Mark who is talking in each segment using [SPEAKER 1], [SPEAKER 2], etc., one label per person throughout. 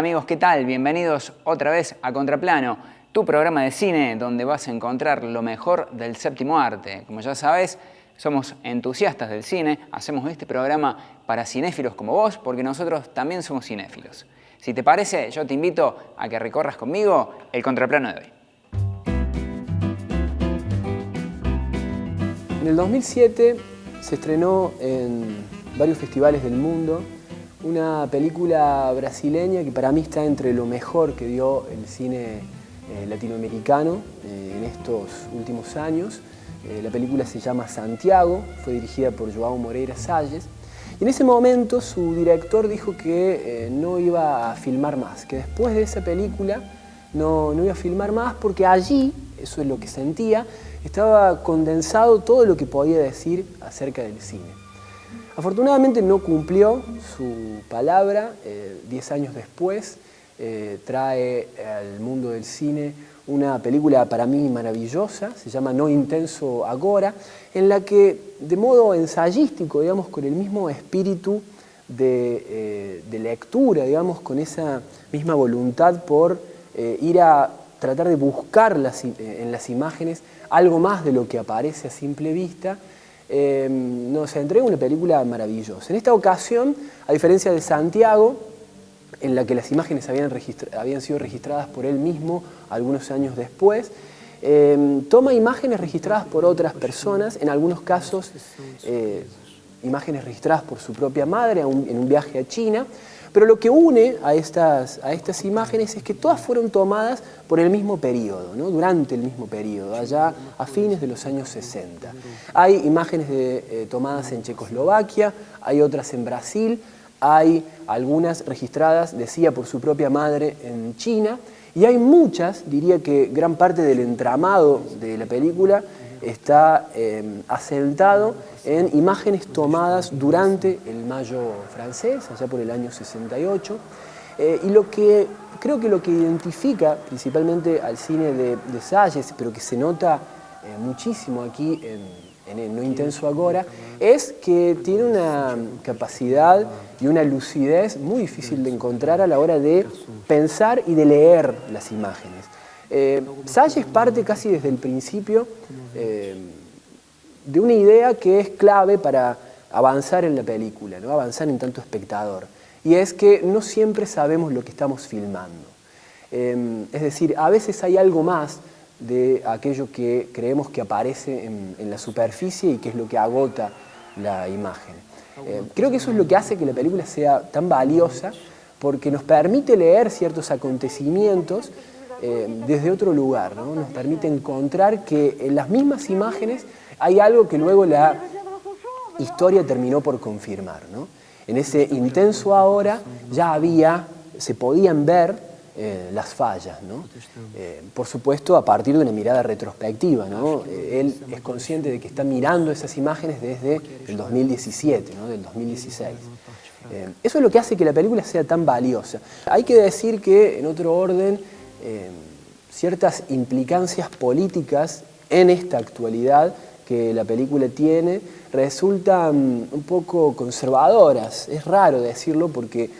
[SPEAKER 1] amigos, ¿qué tal? Bienvenidos otra vez a Contraplano, tu programa de cine donde vas a encontrar lo mejor del séptimo arte. Como ya sabes, somos entusiastas del cine, hacemos este programa para cinéfilos como vos porque nosotros también somos cinéfilos. Si te parece, yo te invito a que recorras conmigo el Contraplano de hoy.
[SPEAKER 2] En el 2007 se estrenó en varios festivales del mundo una película brasileña que para mí está entre lo mejor que dio el cine latinoamericano en estos últimos años. La película se llama Santiago, fue dirigida por João Moreira Salles. Y en ese momento su director dijo que no iba a filmar más, que después de esa película no iba a filmar más porque allí, eso es lo que sentía, estaba condensado todo lo que podía decir acerca del cine. Afortunadamente no cumplió su palabra. 10 años después trae al mundo del cine una película para mí maravillosa, se llama No Intenso Agora, en la que de modo ensayístico, digamos, con el mismo espíritu de lectura, digamos, con esa misma voluntad por ir a tratar de buscar en las imágenes algo más de lo que aparece a simple vista, nos entrega una película maravillosa. En esta ocasión, a diferencia de Santiago, en la que las imágenes habían sido registradas por él mismo algunos años después, toma imágenes registradas por otras personas, en algunos casos imágenes registradas por su propia madre en un viaje a China, pero lo que une a estas imágenes es que todas fueron tomadas por el mismo periodo, ¿no? Durante el mismo periodo, allá a fines de los años 60. Hay imágenes tomadas en Checoslovaquia, hay otras en Brasil, hay algunas registradas, decía, por su propia madre en China, y hay muchas, diría que gran parte del entramado de la película está asentado en imágenes tomadas durante el Mayo francés, allá por el año 68, y creo que lo que identifica principalmente al cine de Salles, pero que se nota muchísimo aquí en No Intenso Agora, es que tiene una capacidad y una lucidez muy difícil de encontrar a la hora de pensar y de leer las imágenes. Salles parte casi desde el principio de una idea que es clave para avanzar en la película, ¿no? Avanzar en tanto espectador, y es que no siempre sabemos lo que estamos filmando. Es decir, a veces hay algo más de aquello que creemos que aparece en la superficie y que es lo que agota la imagen. Creo que eso es lo que hace que la película sea tan valiosa, porque nos permite leer ciertos acontecimientos desde otro lugar, ¿no? Nos permite encontrar que en las mismas imágenes hay algo que luego la historia terminó por confirmar, ¿no? En ese intenso ahora ya se podían ver las fallas, ¿no? Por supuesto, a partir de una mirada retrospectiva, ¿no? Él es consciente de que está mirando esas imágenes desde el 2017, ¿no? Del 2016. Eso es lo que hace que la película sea tan valiosa. Hay que decir que, en otro orden, ciertas implicancias políticas en esta actualidad que la película tiene resultan un poco conservadoras. Es raro decirlo porque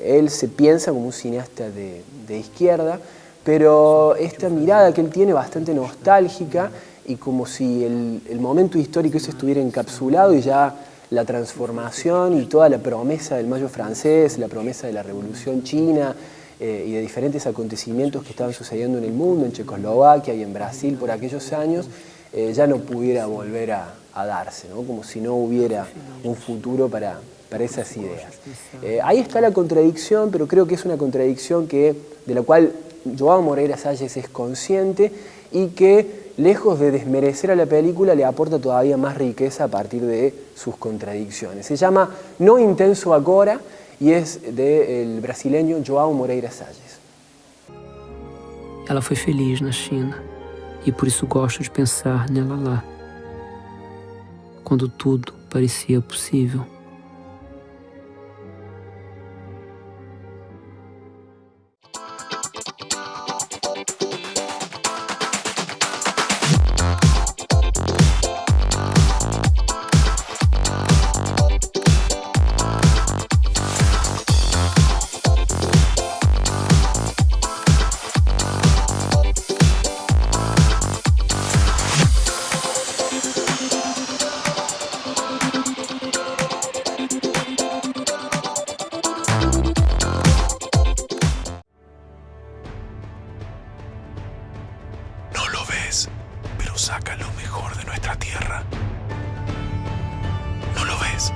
[SPEAKER 2] él se piensa como un cineasta de izquierda, pero esta mirada que él tiene bastante nostálgica y como si el momento histórico ese estuviera encapsulado y ya la transformación y toda la promesa del Mayo francés, la promesa de la Revolución China y de diferentes acontecimientos que estaban sucediendo en el mundo, en Checoslovaquia y en Brasil por aquellos años, ya no pudiera volver a darse, ¿no? Como si no hubiera un futuro para esas ideas. Ahí está la contradicción, pero creo que es una contradicción de la cual João Moreira Salles es consciente y que, lejos de desmerecer a la película, le aporta todavía más riqueza a partir de sus contradicciones. Se llama No Intenso Agora y es del brasileño João Moreira Salles.
[SPEAKER 3] Ela foi feliz na China e por isso gosto de pensar nela lá, quando tudo parecia possível.
[SPEAKER 4] ves, pero saca lo mejor de nuestra tierra. No lo ves,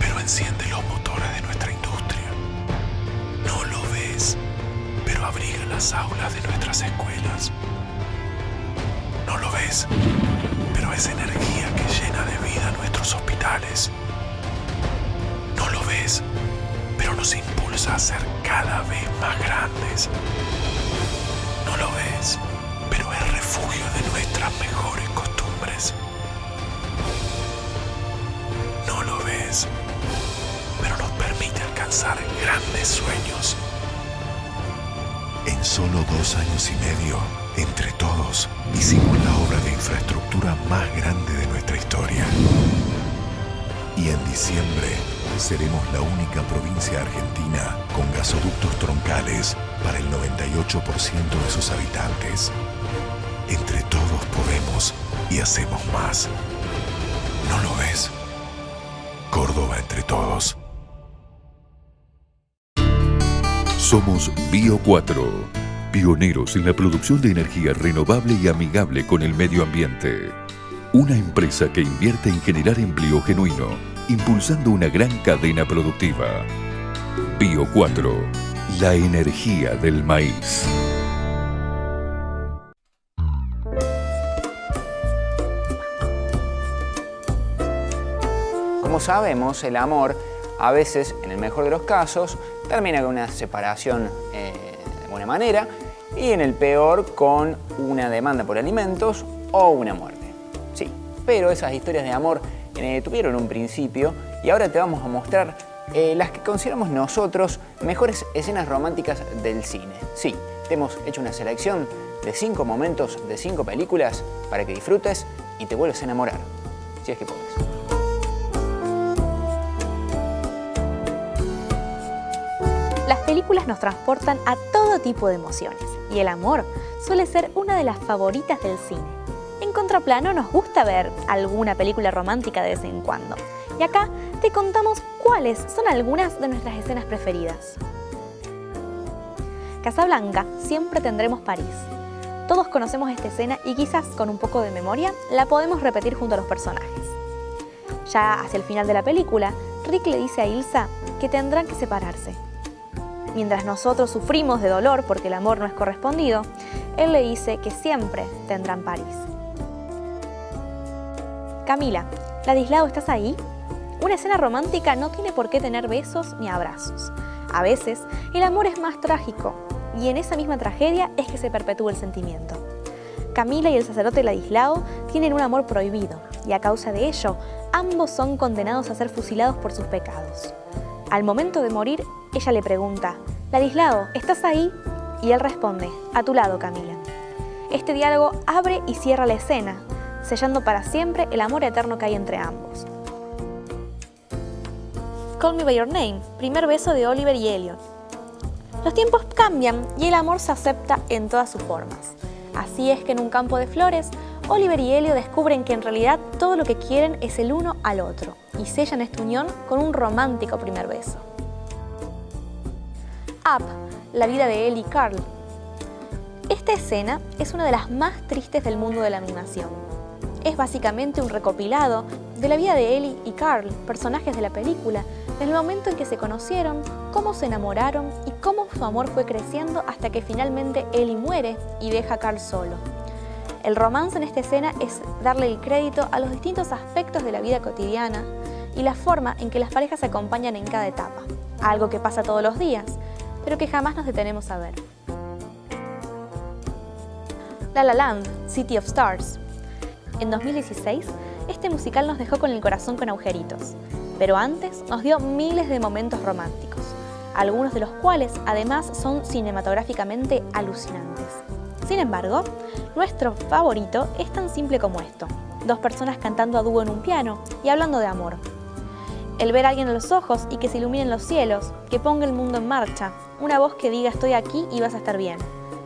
[SPEAKER 4] pero enciende los motores de nuestra industria. No lo ves, pero abriga las aulas de nuestras escuelas. No lo ves, pero es energía que llena de vida nuestros hospitales. No lo ves, pero nos impulsa a ser cada vez más grandes. No lo ves, pero es refugio de nuestras mejores costumbres. No lo ves, pero nos permite alcanzar grandes sueños. En solo 2 años y medio, entre todos, hicimos la obra de infraestructura más grande de nuestra historia. Y en diciembre seremos la única provincia argentina con gasoductos troncales para el 98% de sus habitantes. Entre todos podemos y hacemos más. ¿No lo ves? Córdoba entre todos.
[SPEAKER 5] Somos Bio4, pioneros en la producción de energía renovable y amigable con el medio ambiente. Una empresa que invierte en generar empleo genuino, impulsando una gran cadena productiva. Bio4, la energía del maíz.
[SPEAKER 1] Como sabemos, el amor, a veces, en el mejor de los casos, termina con una separación de buena manera y en el peor con una demanda por alimentos o una muerte. Sí, pero esas historias de amor tuvieron un principio y ahora te vamos a mostrar las que consideramos nosotros mejores escenas románticas del cine. Sí, te hemos hecho una selección de 5 momentos de 5 películas para que disfrutes y te vuelvas a enamorar, si es que puedes.
[SPEAKER 6] Las películas nos transportan a todo tipo de emociones y el amor suele ser una de las favoritas del cine. En Contraplano nos gusta ver alguna película romántica de vez en cuando y acá te contamos cuáles son algunas de nuestras escenas preferidas. Casablanca, siempre tendremos París. Todos conocemos esta escena y quizás con un poco de memoria la podemos repetir junto a los personajes. Ya hacia el final de la película, Rick le dice a Ilsa que tendrán que separarse. Mientras nosotros sufrimos de dolor porque el amor no es correspondido, él le dice que siempre tendrán París. Camila, Ladislao, ¿estás ahí? Una escena romántica no tiene por qué tener besos ni abrazos. A veces, el amor es más trágico, y en esa misma tragedia es que se perpetúa el sentimiento. Camila y el sacerdote Ladislao tienen un amor prohibido, y a causa de ello, ambos son condenados a ser fusilados por sus pecados. Al momento de morir, ella le pregunta, Ladislao, ¿estás ahí? Y él responde, a tu lado, Camila. Este diálogo abre y cierra la escena, sellando para siempre el amor eterno que hay entre ambos. Call Me By Your Name, primer beso de Oliver y Elliot. Los tiempos cambian y el amor se acepta en todas sus formas. Así es que en un campo de flores, Oliver y Elliot descubren que en realidad todo lo que quieren es el uno al otro y sellan esta unión con un romántico primer beso. Up, la vida de Ellie y Carl. Esta escena es una de las más tristes del mundo de la animación. Es básicamente un recopilado de la vida de Ellie y Carl, personajes de la película, desde el momento en que se conocieron, cómo se enamoraron y cómo su amor fue creciendo hasta que finalmente Ellie muere y deja a Carl solo. El romance en esta escena es darle el crédito a los distintos aspectos de la vida cotidiana y la forma en que las parejas se acompañan en cada etapa, algo que pasa todos los días, pero que jamás nos detenemos a ver. La La Land, City of Stars. En 2016, este musical nos dejó con el corazón con agujeritos, pero antes nos dio miles de momentos románticos, algunos de los cuales además son cinematográficamente alucinantes. Sin embargo, nuestro favorito es tan simple como esto, 2 personas cantando a dúo en un piano y hablando de amor. El ver a alguien a los ojos y que se iluminen los cielos, que ponga el mundo en marcha, una voz que diga estoy aquí y vas a estar bien.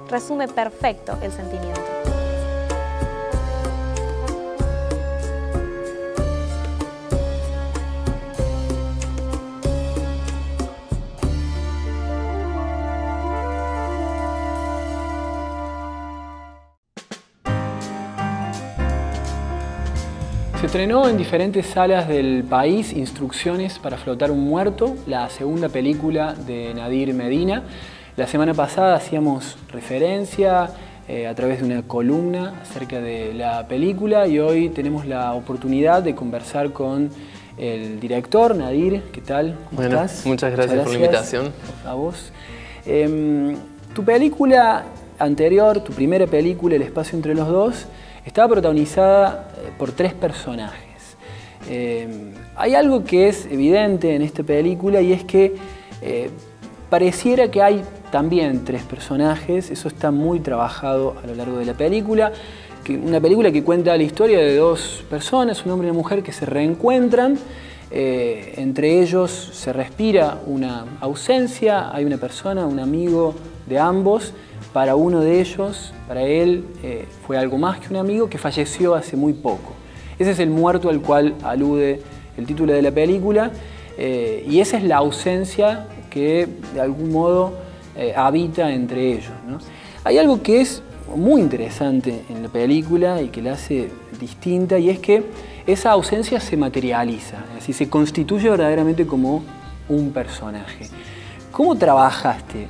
[SPEAKER 6] Resume perfecto el sentimiento.
[SPEAKER 2] Se estrenó en diferentes salas del país Instrucciones para flotar un muerto, la segunda película de Nadir Medina. La semana pasada hacíamos referencia a través de una columna acerca de la película y hoy tenemos la oportunidad de conversar con el director, Nadir. ¿Qué tal? ¿Cómo estás?
[SPEAKER 7] Muchas gracias por la invitación.
[SPEAKER 2] A vos. Tu película anterior, tu primera película, El espacio entre los dos, estaba protagonizada por 3 personajes. Hay algo que es evidente en esta película y es que pareciera que hay también 3 personajes. Eso está muy trabajado a lo largo de la película. Una película que cuenta la historia de 2 personas, un hombre y una mujer, que se reencuentran. Entre ellos se respira una ausencia, hay una persona, un amigo de ambos. Para uno de ellos, para él, fue algo más que un amigo que falleció hace muy poco. Ese es el muerto al cual alude el título de la película y esa es la ausencia que de algún modo habita entre ellos, ¿no? Hay algo que es muy interesante en la película y que la hace distinta y es que esa ausencia se materializa, es decir, se constituye verdaderamente como un personaje. ¿Cómo trabajaste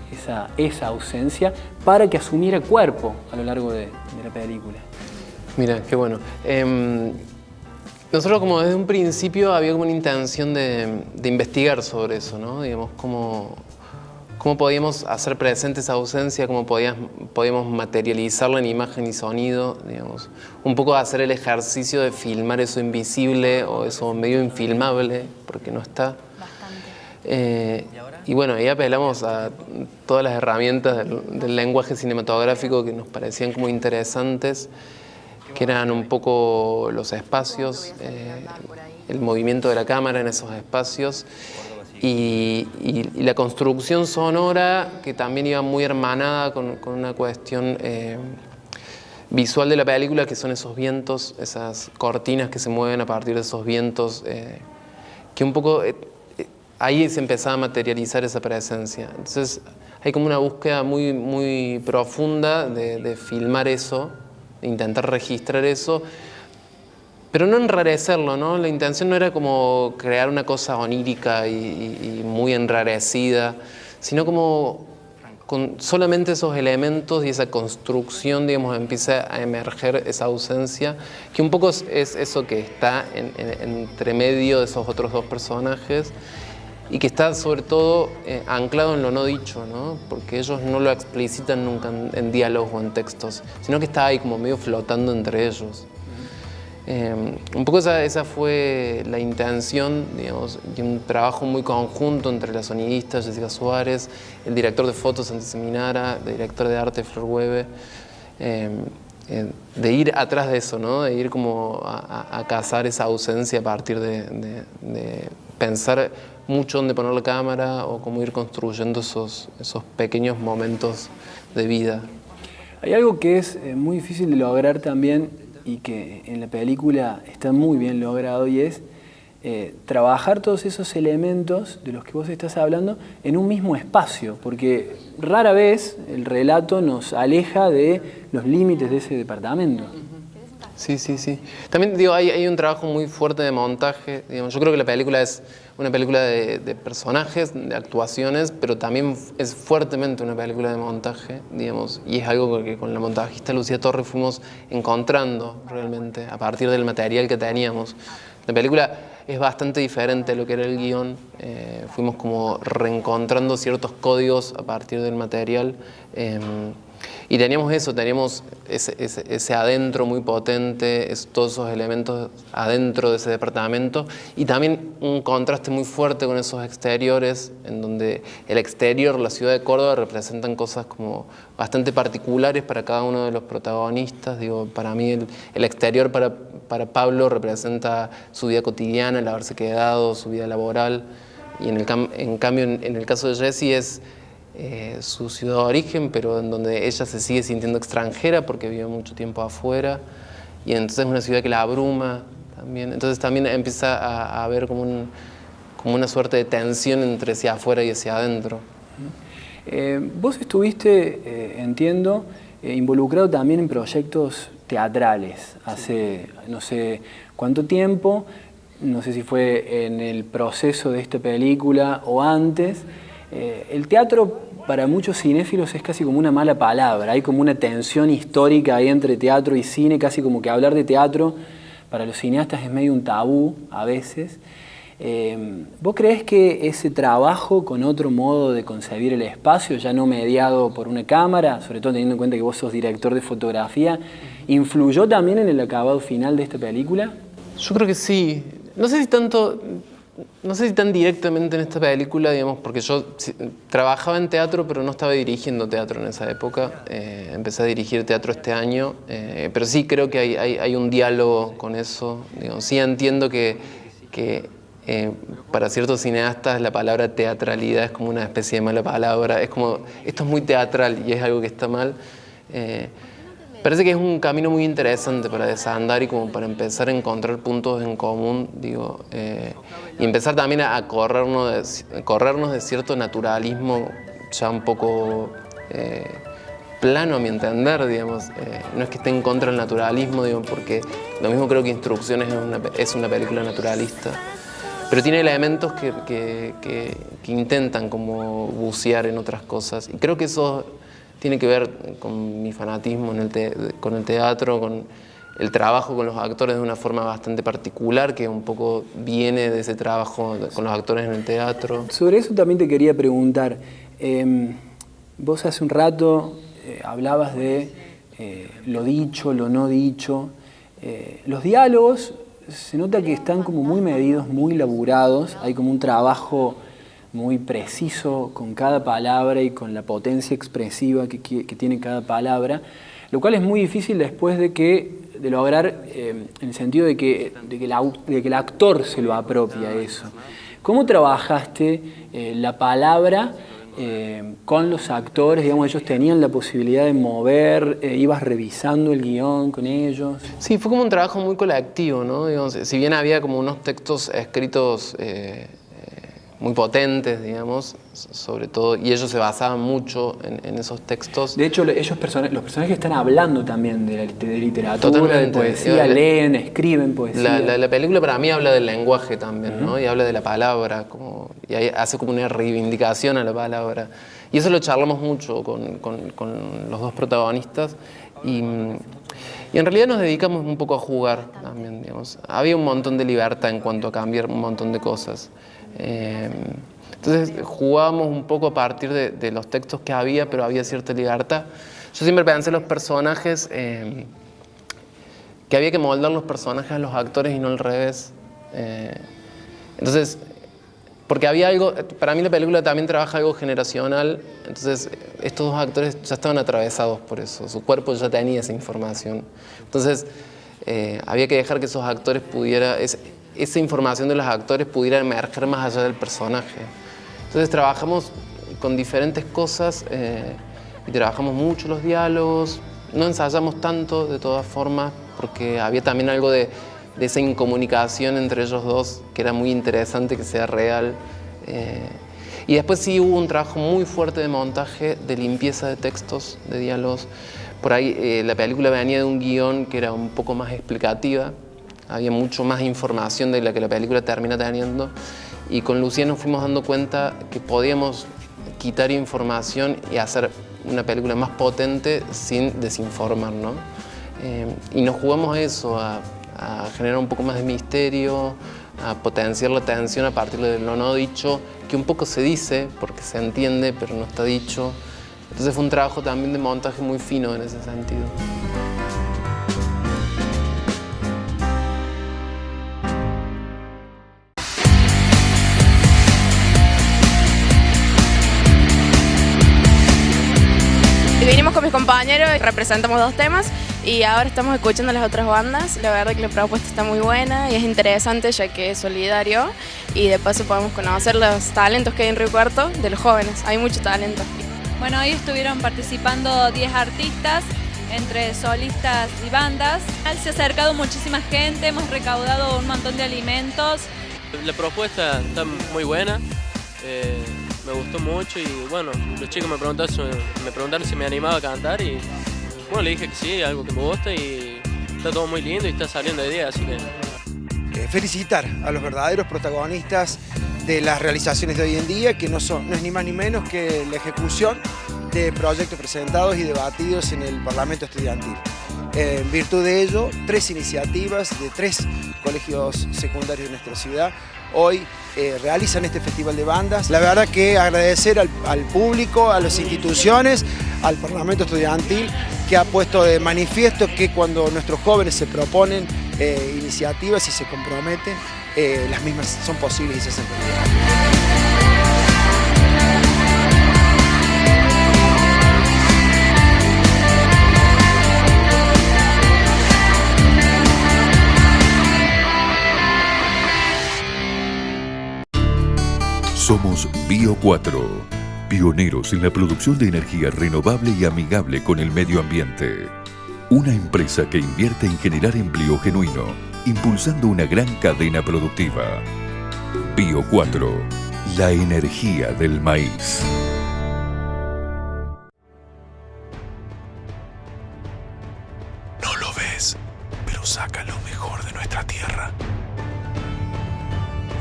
[SPEAKER 2] esa ausencia para que asumiera cuerpo a lo largo de la película?
[SPEAKER 7] Mira, qué bueno. Nosotros como desde un principio había como una intención de investigar sobre eso, ¿no? Digamos, cómo podíamos hacer presente esa ausencia, cómo podíamos materializarla en imagen y sonido, digamos. Un poco hacer el ejercicio de filmar eso invisible o eso medio infilmable, porque no está. Y bueno, ahí apelamos a todas las herramientas del lenguaje cinematográfico que nos parecían como interesantes, que eran un poco los espacios, el movimiento de la cámara en esos espacios y la construcción sonora, que también iba muy hermanada con una cuestión visual de la película, que son esos vientos, esas cortinas que se mueven a partir de esos vientos, que un poco... ahí se empezaba a materializar esa presencia. Entonces hay como una búsqueda muy, muy profunda de filmar eso, de intentar registrar eso, pero no enrarecerlo, ¿no? La intención no era como crear una cosa onírica y muy enrarecida, sino como con solamente esos elementos y esa construcción, digamos, empieza a emerger esa ausencia, que un poco es eso que está entre medio de esos otros 2 personajes, y que está sobre todo anclado en lo no dicho, ¿no? Porque ellos no lo explicitan nunca en diálogos o en textos, sino que está ahí como medio flotando entre ellos. Un poco esa fue la intención, digamos, y un trabajo muy conjunto entre la sonidista Jessica Suárez, el director de fotos Santi Seminara, el director de arte Flor Hueve, de ir atrás de eso, ¿no? De ir como a cazar esa ausencia a partir de pensar mucho dónde poner la cámara o cómo ir construyendo esos pequeños momentos de vida.
[SPEAKER 2] Hay algo que es muy difícil de lograr también y que en la película está muy bien logrado y es trabajar todos esos elementos de los que vos estás hablando en un mismo espacio, porque rara vez el relato nos aleja de los límites de ese departamento.
[SPEAKER 7] Sí. También digo, hay un trabajo muy fuerte de montaje. Digamos, yo creo que la película es una película de personajes, de actuaciones, pero también es fuertemente una película de montaje, digamos, y es algo que con la montajista Lucía Torres fuimos encontrando realmente a partir del material que teníamos. La película es bastante diferente a lo que era el guión. Fuimos como reencontrando ciertos códigos a partir del material. Y teníamos eso, teníamos ese adentro muy potente, todos esos elementos adentro de ese departamento y también un contraste muy fuerte con esos exteriores, en donde el exterior, la ciudad de Córdoba, representan cosas como bastante particulares para cada uno de los protagonistas. Digo, para mí el exterior para Pablo representa su vida cotidiana, el haberse quedado, su vida laboral, y en cambio en el caso de Jessie es su ciudad de origen, pero en donde ella se sigue sintiendo extranjera porque vive mucho tiempo afuera y entonces es una ciudad que la abruma también. Entonces también empieza a haber como una suerte de tensión entre hacia afuera y hacia adentro.
[SPEAKER 2] Vos estuviste, entiendo, involucrado también en proyectos teatrales hace no sé cuánto tiempo, no sé si fue en el proceso de esta película o antes. El teatro para muchos cinéfilos es casi como una mala palabra, hay como una tensión histórica ahí entre teatro y cine, casi como que hablar de teatro para los cineastas es medio un tabú a veces. ¿Vos creés que ese trabajo con otro modo de concebir el espacio, ya no mediado por una cámara, sobre todo teniendo en cuenta que vos sos director de fotografía, influyó también en el acabado final de esta película?
[SPEAKER 7] Yo creo que sí. No sé si tan directamente en esta película, digamos, porque yo trabajaba en teatro, pero no estaba dirigiendo teatro en esa época. Empecé a dirigir teatro este año, pero sí creo que hay un diálogo con eso. Digamos, sí entiendo que para ciertos cineastas la palabra teatralidad es como una especie de mala palabra. Es como, esto es muy teatral y es algo que está mal. Parece que es un camino muy interesante para desandar y como para empezar a encontrar puntos en común, digo, y empezar también a corrernos de cierto naturalismo ya un poco plano a mi entender, digamos. No es que esté en contra del naturalismo, digo, porque lo mismo creo que Instrucciones es una película naturalista, pero tiene elementos que intentan como bucear en otras cosas, y creo que eso tiene que ver con mi fanatismo con el teatro, con el trabajo con los actores de una forma bastante particular, que un poco viene de ese trabajo con los actores en el teatro.
[SPEAKER 2] Sobre eso también te quería preguntar. Vos hace un rato hablabas de lo dicho, lo no dicho. Los diálogos se nota que están como muy medidos, muy laburados. Hay como un trabajo muy preciso con cada palabra y con la potencia expresiva que tiene cada palabra, lo cual es muy difícil después de lograr en el sentido de que el actor se lo apropia eso. ¿Cómo trabajaste la palabra con los actores? Digamos, ellos tenían la posibilidad de mover, ibas revisando el guión con ellos.
[SPEAKER 7] Sí, fue como un trabajo muy colectivo, ¿no? Digamos, si bien había como unos textos escritos muy potentes, digamos, sobre todo, y ellos se basaban mucho en esos textos.
[SPEAKER 2] De hecho, los personajes están hablando también de literatura,
[SPEAKER 7] totalmente,
[SPEAKER 2] de poesía, leen, escriben poesía.
[SPEAKER 7] La película para mí habla del lenguaje también, ¿no? Y habla de la palabra, y hace como una reivindicación a la palabra. Y eso lo charlamos mucho con los dos protagonistas, y en realidad nos dedicamos un poco a jugar también, digamos. Había un montón de libertad en cuanto a cambiar un montón de cosas. Entonces jugábamos un poco a partir de los textos que había, pero había cierta libertad. Yo siempre pensé en los personajes, que había que moldar los personajes a los actores y no al revés. Entonces, porque había algo, para mí la película también trabaja algo generacional, entonces estos dos actores ya estaban atravesados por eso, su cuerpo ya tenía esa información. Entonces había que dejar que esos actores esa información de los actores pudiera emerger más allá del personaje. Entonces trabajamos con diferentes cosas y trabajamos mucho los diálogos, no ensayamos tanto de todas formas porque había también algo de esa incomunicación entre ellos dos que era muy interesante que sea real. Y después sí hubo un trabajo muy fuerte de montaje, de limpieza de textos, de diálogos. Por ahí la película venía de un guión que era un poco más explicativa, había mucho más información de la que la película termina teniendo, y con Lucía nos fuimos dando cuenta que podíamos quitar información y hacer una película más potente sin desinformar, ¿no? Y nos jugamos a eso, a generar un poco más de misterio, a potenciar la atención a partir de lo no dicho, que un poco se dice porque se entiende pero no está dicho. Entonces fue un trabajo también de montaje muy fino en ese sentido.
[SPEAKER 8] Vinimos con mis compañeros y representamos 2 temas y ahora estamos escuchando las otras bandas. La verdad que la propuesta está muy buena y es interesante ya que es solidario y de paso podemos conocer los talentos que hay en Río Cuarto de los jóvenes. Hay mucho talento.
[SPEAKER 9] Bueno, hoy estuvieron participando 10 artistas, entre solistas y bandas. Se ha acercado muchísima gente, hemos recaudado un montón de alimentos.
[SPEAKER 10] La propuesta está muy buena. Me gustó mucho y bueno, los chicos me preguntaron si me animaba a cantar y bueno, le dije que sí, algo que me gusta y está todo muy lindo y está saliendo de día, así que...
[SPEAKER 11] Felicitar a los verdaderos protagonistas de las realizaciones de hoy en día, que no es ni más ni menos que la ejecución de proyectos presentados y debatidos en el Parlamento Estudiantil. En virtud de ello, 3 iniciativas de 3 colegios secundarios de nuestra ciudad hoy realizan este festival de bandas. La verdad que agradecer al público, a las instituciones, al Parlamento Estudiantil, que ha puesto de manifiesto que cuando nuestros jóvenes se proponen iniciativas y se comprometen, las mismas son posibles y se hacen realidad.
[SPEAKER 5] Somos Bio 4, pioneros en la producción de energía renovable y amigable con el medio ambiente. Una empresa que invierte en generar empleo genuino, impulsando una gran cadena productiva. Bio 4, la energía del maíz.
[SPEAKER 4] No lo ves, pero saca lo mejor de nuestra tierra.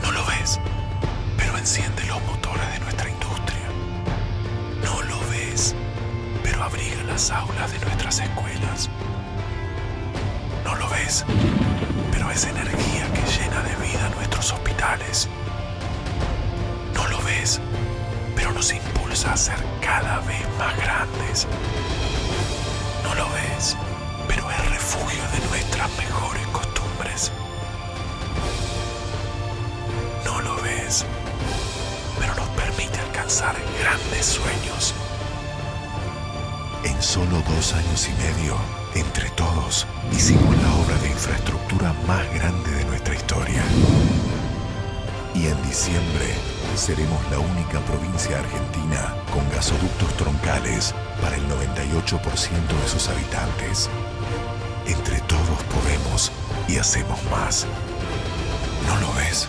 [SPEAKER 4] No lo ves, pero enciende los motores de nuestra industria. No lo ves, pero abriga las aulas de nuestras escuelas. No lo ves, pero es energía que llena de vida nuestros hospitales. No lo ves, pero nos impulsa a ser cada vez más grandes. No lo ves, pero es refugio de nuestras mejores costumbres. No lo ves, pero nos permite alcanzar grandes sueños. En solo 2 años y medio, entre todos, hicimos la obra de infraestructura más grande de nuestra historia. Y en diciembre, seremos la única provincia argentina con gasoductos troncales para el 98% de sus habitantes. Entre todos podemos y hacemos más. ¿No lo ves?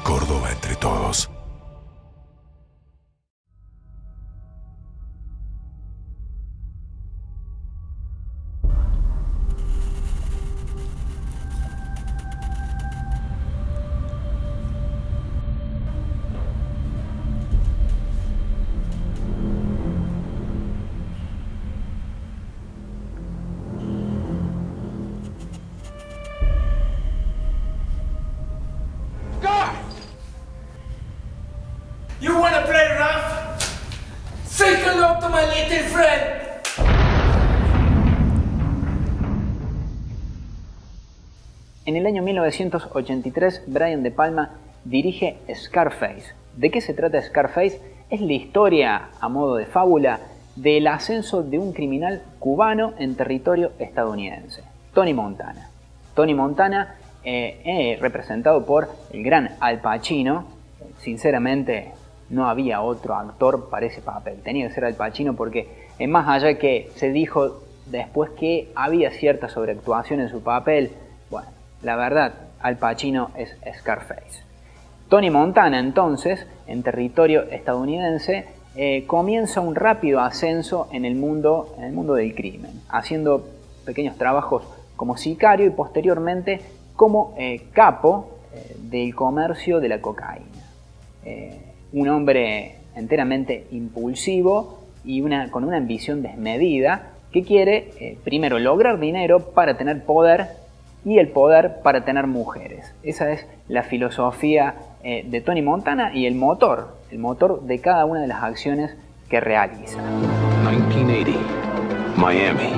[SPEAKER 4] Córdoba entre todos.
[SPEAKER 12] You wanna play rough? Say hello to my little friend!
[SPEAKER 1] En el año 1983, Brian De Palma dirige Scarface. ¿De qué se trata Scarface? Es la historia, a modo de fábula, del ascenso de un criminal cubano en territorio estadounidense, Tony Montana. Tony Montana, representado por el gran Al Pacino. Sinceramente, no había otro actor para ese papel. Tenía que ser Al Pacino porque, más allá que se dijo después que había cierta sobreactuación en su papel, bueno, la verdad, Al Pacino es Scarface. Tony Montana, entonces, en territorio estadounidense, comienza un rápido ascenso en el mundo del crimen, haciendo pequeños trabajos como sicario y posteriormente como capo del comercio de la cocaína. Un hombre enteramente impulsivo y con una ambición desmedida que quiere primero lograr dinero para tener poder y el poder para tener mujeres. Esa es la filosofía de Tony Montana y el motor de cada una de las acciones que realiza.
[SPEAKER 4] 1980, Miami.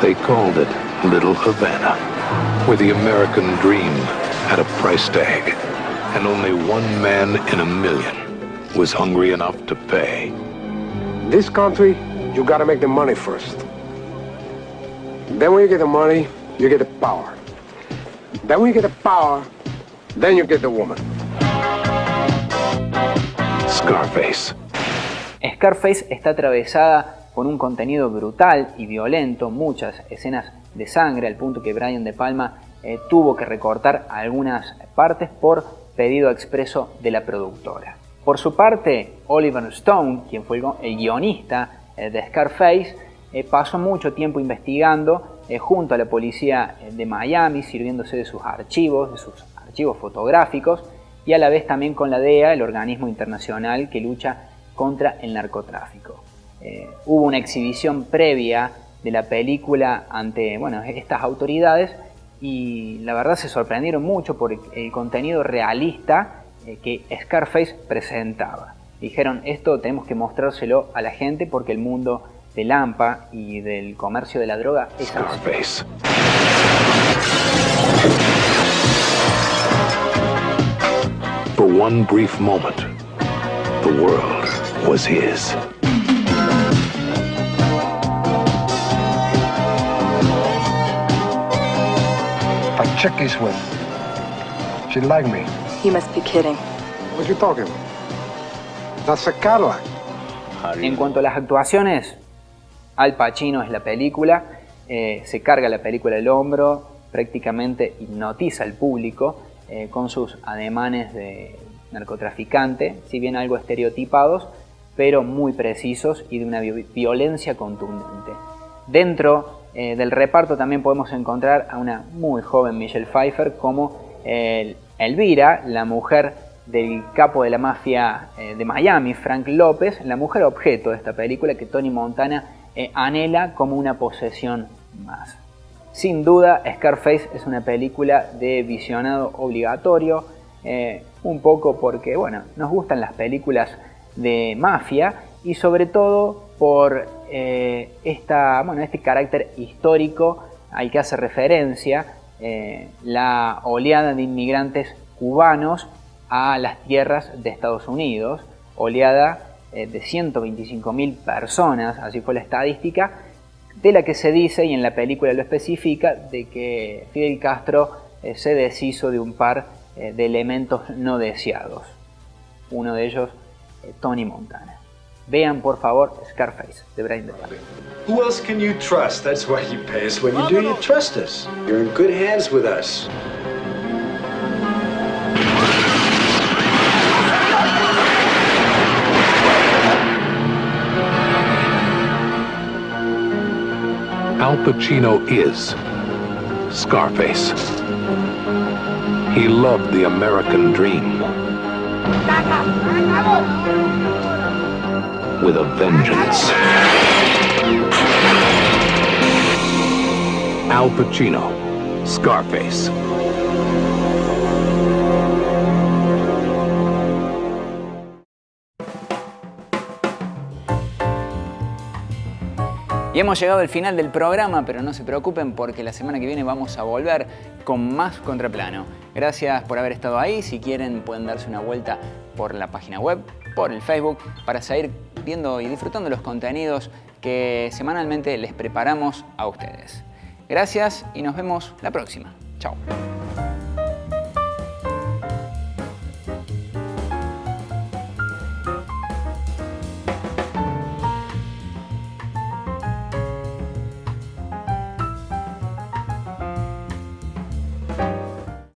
[SPEAKER 4] They called it Little Havana, where the American dream had a price tag, and only one man in a million was hungry enough to pay.
[SPEAKER 13] This country, you gotta make the money first. Then when you get the money, you get the power. Then when you get the power, then you get the woman.
[SPEAKER 4] Scarface.
[SPEAKER 1] Scarface está atravesada con un contenido brutal y violento, muchas escenas de sangre, al punto que Brian De Palma tuvo que recortar algunas partes por pedido expreso de la productora. Por su parte, Oliver Stone, quien fue el guionista de Scarface, pasó mucho tiempo investigando junto a la policía de Miami, sirviéndose de sus archivos fotográficos, y a la vez también con la DEA, el organismo internacional que lucha contra el narcotráfico. Hubo una exhibición previa de la película ante estas autoridades y la verdad se sorprendieron mucho por el contenido realista que Scarface presentaba. Dijeron, esto tenemos que mostrárselo a la gente porque el mundo del AMPA y del comercio de la droga es
[SPEAKER 4] Scarface. For one brief moment, the world was his.
[SPEAKER 13] If I check this with, she'd like me.
[SPEAKER 14] You must be kidding.
[SPEAKER 13] What you talking about? That's a Cadillac.
[SPEAKER 1] En cuanto a las actuaciones, Al Pacino es la película, se carga la película del hombro, prácticamente hipnotiza al público con sus ademanes de narcotraficante, si bien algo estereotipados, pero muy precisos y de una violencia contundente. Dentro del reparto también podemos encontrar a una muy joven Michelle Pfeiffer como Elvira, la mujer del capo de la mafia de Miami, Frank López, la mujer objeto de esta película que Tony Montana anhela como una posesión más. Sin duda, Scarface es una película de visionado obligatorio, un poco porque nos gustan las películas de mafia y sobre todo por este carácter histórico al que hace referencia la oleada de inmigrantes cubanos a las tierras de Estados Unidos, oleada de 125.000 personas, así fue la estadística, de la que se dice, y en la película lo especifica, de que Fidel Castro se deshizo de un par de elementos no deseados. Uno de ellos, Tony Montana. Vean por favor Scarface de Brian De Palma.
[SPEAKER 15] Who else can you trust? That's why you pay us when you do. You trust us. You're in good hands with us.
[SPEAKER 4] Al Pacino is Scarface. He loved the American dream with a vengeance. Al Pacino, Scarface.
[SPEAKER 1] Y hemos llegado al final del programa, pero no se preocupen porque la semana que viene vamos a volver con más Contraplano. Gracias por haber estado ahí. Si quieren pueden darse una vuelta por la página web, por el Facebook, para seguir viendo y disfrutando los contenidos que semanalmente les preparamos a ustedes. Gracias y nos vemos la próxima. Chao.